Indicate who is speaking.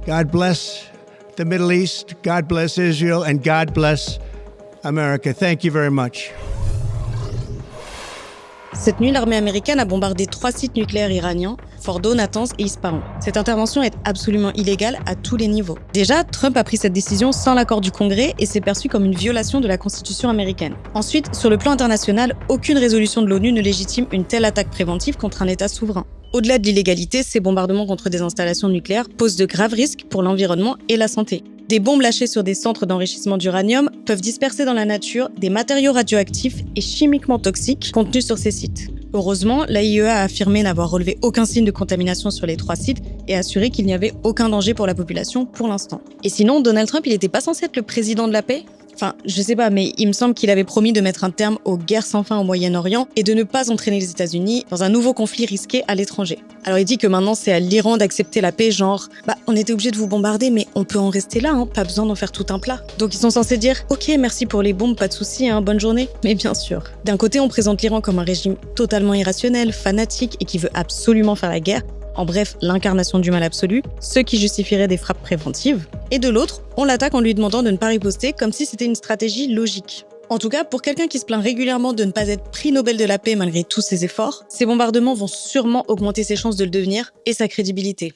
Speaker 1: God bless the Middle East, God bless Israel, and God bless America. Thank you very much.
Speaker 2: Cette nuit, l'armée américaine a bombardé 3 sites nucléaires iraniens, Fordo, Natanz et Ispahan. Cette intervention est absolument illégale à tous les niveaux. Déjà, Trump a pris cette décision sans l'accord du Congrès et c'est perçu comme une violation de la Constitution américaine. Ensuite, sur le plan international, aucune résolution de l'ONU ne légitime une telle attaque préventive contre un État souverain. Au-delà de l'illégalité, ces bombardements contre des installations nucléaires posent de graves risques pour l'environnement et la santé. Des bombes lâchées sur des centres d'enrichissement d'uranium peuvent disperser dans la nature des matériaux radioactifs et chimiquement toxiques contenus sur ces sites. Heureusement, l'AIEA a affirmé n'avoir relevé aucun signe de contamination sur les 3 sites et assuré qu'il n'y avait aucun danger pour la population pour l'instant. Et sinon, Donald Trump, il n'était pas censé être le président de la paix ? Enfin, je sais pas, mais il me semble qu'il avait promis de mettre un terme aux guerres sans fin au Moyen-Orient et de ne pas entraîner les États-Unis dans un nouveau conflit risqué à l'étranger. Alors il dit que maintenant c'est à l'Iran d'accepter la paix, genre « on était obligé de vous bombarder, mais on peut en rester là, pas besoin d'en faire tout un plat ». Donc ils sont censés dire « Ok, merci pour les bombes, pas de soucis, bonne journée ». Mais bien sûr. D'un côté, on présente l'Iran comme un régime totalement irrationnel, fanatique et qui veut absolument faire la guerre. En bref, l'incarnation du mal absolu, ce qui justifierait des frappes préventives. Et de l'autre, on l'attaque en lui demandant de ne pas riposter comme si c'était une stratégie logique. En tout cas, pour quelqu'un qui se plaint régulièrement de ne pas être prix Nobel de la paix malgré tous ses efforts, ces bombardements vont sûrement augmenter ses chances de le devenir et sa crédibilité.